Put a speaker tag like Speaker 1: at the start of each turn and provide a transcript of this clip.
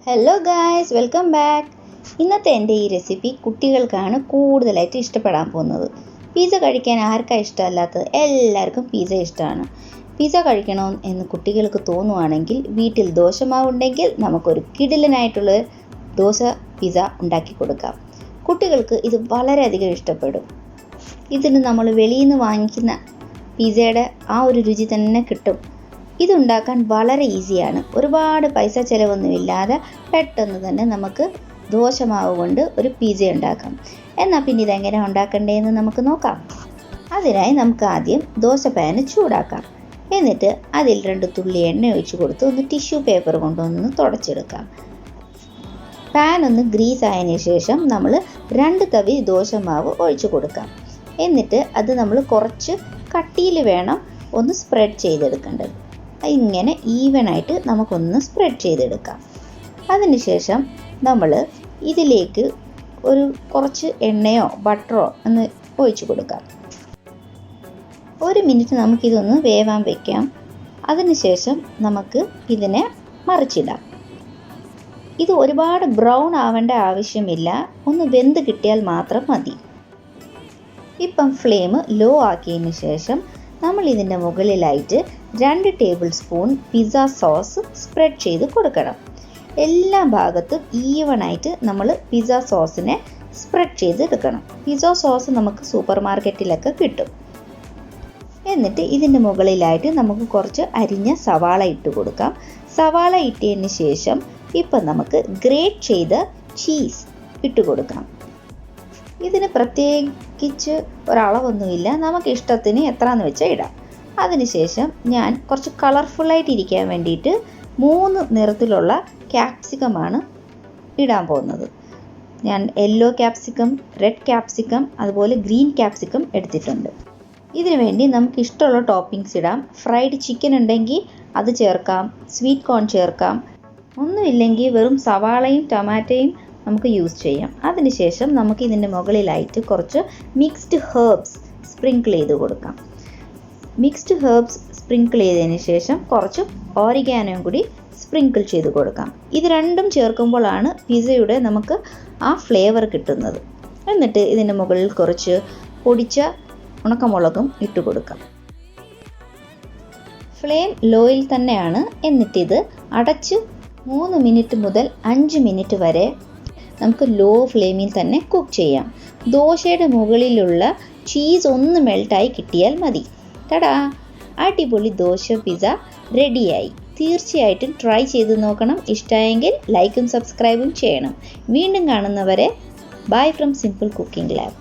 Speaker 1: Hello guys, welcome back. ഇന്നത്തെ എൻ്റെ ഈ റെസിപ്പി കുട്ടികൾക്കാണ് കൂടുതലായിട്ട് ഇഷ്ടപ്പെടാൻ പോകുന്നത്. പിസ്സ കഴിക്കാൻ ആർക്കാണ് ഇഷ്ടമല്ലാത്തത്? എല്ലാവർക്കും പിസ്സ ഇഷ്ടമാണ്. പിസ്സ കഴിക്കണം എന്ന് കുട്ടികൾക്ക് തോന്നുവാണെങ്കിൽ വീട്ടിൽ ദോശമാവുണ്ടെങ്കിൽ നമുക്കൊരു കിടിലനായിട്ടുള്ള ദോശ പിസ്സ ഉണ്ടാക്കി കൊടുക്കാം. കുട്ടികൾക്ക് ഇത് വളരെയധികം ഇഷ്ടപ്പെടും. ഇതിന് നമ്മൾ വെളിയിൽ നിന്ന് വാങ്ങിക്കുന്ന പിസ്സയുടെ ആ ഒരു രുചി തന്നെ കിട്ടും. ഇതുണ്ടാക്കാൻ വളരെ ഈസിയാണ്. ഒരുപാട് പൈസ ചിലവൊന്നുമില്ലാതെ പെട്ടെന്ന് തന്നെ നമുക്ക് ദോശമാവ് കൊണ്ട് ഒരു പിസ്സ ഉണ്ടാക്കാം. എന്നാൽ പിന്നെ ഇതെങ്ങനെ ഉണ്ടാക്കണ്ടേന്ന് നമുക്ക് നോക്കാം. അതിനായി നമുക്ക് ആദ്യം ദോശ പാന് ചൂടാക്കാം. എന്നിട്ട് അതിൽ 2 തുള്ളി എണ്ണ ഒഴിച്ച് കൊടുത്ത് ഒന്ന് ടിഷ്യൂ പേപ്പർ കൊണ്ടൊന്ന് തുടച്ചെടുക്കാം. പാൻ ഒന്ന് ഗ്രീസ് ആയതിനു ശേഷം നമ്മൾ 2 തവി ദോശമാവ് ഒഴിച്ച് കൊടുക്കാം. എന്നിട്ട് അത് നമ്മൾ കുറച്ച് കട്ടിയിൽ വേണം ഒന്ന് സ്പ്രെഡ് ചെയ്തെടുക്കേണ്ടത്. ഇങ്ങനെ ഈവനായിട്ട് നമുക്കൊന്ന് സ്പ്രെഡ് ചെയ്തെടുക്കാം. അതിനുശേഷം നമ്മൾ ഇതിലേക്ക് കുറച്ച് എണ്ണയോ ബട്ടറോ ഒന്ന് ഒഴിച്ച് കൊടുക്കാം. 1 മിനിറ്റ് നമുക്കിതൊന്ന് വേവാൻ വയ്ക്കാം. അതിനുശേഷം നമുക്ക് ഇതിനെ മറിച്ചിടാം. ഇത് ഒരുപാട് ബ്രൗൺ ആവേണ്ട ആവശ്യമില്ല, ഒന്ന് വെന്ത് കിട്ടിയാൽ മാത്രം മതി. ഇപ്പം ഫ്ലെയിം ലോ ആക്കിയതിന് ശേഷം നമ്മൾ ഇതിൻ്റെ മുകളിലായിട്ട് 2 table spoon pizza sauce spread ചെയ്ത് കൊടുക്കണം. എല്ലാ ഭാഗത്തും ഈവനായിട്ട് നമ്മൾ പിസ്സ സോസിനെ സ്പ്രെഡ് ചെയ്തെടുക്കണം. പിസ്സ സോസ് നമുക്ക് സൂപ്പർ മാർക്കറ്റിലൊക്കെ കിട്ടും. എന്നിട്ട് ഇതിൻ്റെ മുകളിലായിട്ട് നമുക്ക് കുറച്ച് അരിഞ്ഞ സവാള ഇട്ട് കൊടുക്കാം. സവാള ഇട്ടതിന് ശേഷം ഇപ്പം നമുക്ക് ഗ്രേറ്റ് ചെയ്ത ചീസ് ഇട്ട് കൊടുക്കാം. ഇതിന് പ്രത്യേകിച്ച് ഒരളവൊന്നുമില്ല, നമുക്ക് ഇഷ്ടത്തിന് എത്രയെന്ന് വെച്ചാൽ ഇടാം. അതിനുശേഷം ഞാൻ കുറച്ച് കളർഫുള്ളായിട്ട് ഇരിക്കാൻ വേണ്ടിയിട്ട് 3 നിറത്തിലുള്ള ക്യാപ്സിക്കമാണ് ഇടാൻ പോകുന്നത്. ഞാൻ യെല്ലോ ക്യാപ്സിക്കം, റെഡ് ക്യാപ്സിക്കം, അതുപോലെ ഗ്രീൻ ക്യാപ്സിക്കം എടുത്തിട്ടുണ്ട്. ഇതിനു വേണ്ടി നമുക്ക് ഇഷ്ടമുള്ള ടോപ്പിങ്സ് ഇടാം. ഫ്രൈഡ് ചിക്കൻ ഉണ്ടെങ്കിൽ അത് ചേർക്കാം, സ്വീറ്റ് കോൺ ചേർക്കാം. ഒന്നുമില്ലെങ്കിൽ വെറും സവാളയും ടൊമാറ്റോയും നമുക്ക് യൂസ് ചെയ്യാം. അതിനുശേഷം നമുക്ക് ഇതിൻ്റെ മുകളിലായിട്ട് കുറച്ച് മിക്സ്ഡ് ഹെർബ്സ് സ്പ്രിങ്കിൾ ചെയ്ത് കൊടുക്കാം. മിക്സ്ഡ് ഹെർബ്സ് സ്പ്രിങ്കിൾ ചെയ്തതിന് ശേഷം കുറച്ച് ഓറിഗാനോയും കൂടി സ്പ്രിങ്കിൾ ചെയ്ത് കൊടുക്കാം. ഇത് രണ്ടും ചേർക്കുമ്പോഴാണ് പിസ്സയുടെ നമുക്ക് ആ ഫ്ലേവർ കിട്ടുന്നത്. എന്നിട്ട് ഇതിൻ്റെ മുകളിൽ കുറച്ച് പൊടിച്ച ഉണക്കമുളകും ഇട്ട് കൊടുക്കാം. ഫ്ലെയിം ലോയിൽ തന്നെയാണ്. എന്നിട്ടിത് അടച്ച് 3 മിനിറ്റ് മുതൽ 5 മിനിറ്റ് വരെ നമുക്ക് ലോ ഫ്ലെയിമിൽ തന്നെ കുക്ക് ചെയ്യാം. ദോശയുടെ മുകളിലുള്ള ചീസ് ഒന്ന് മെൽട്ടായി കിട്ടിയാൽ മതി. ടടാ, അടിപൊളി ദോശ പിസ്സ റെഡിയായി. തീർച്ചയായിട്ടും ട്രൈ ചെയ്ത് നോക്കണം. ഇഷ്ടമായെങ്കിൽ ലൈക്കും സബ്സ്ക്രൈബും ചെയ്യണം. വീണ്ടും കാണുന്നവരെ bye from simple cooking lab.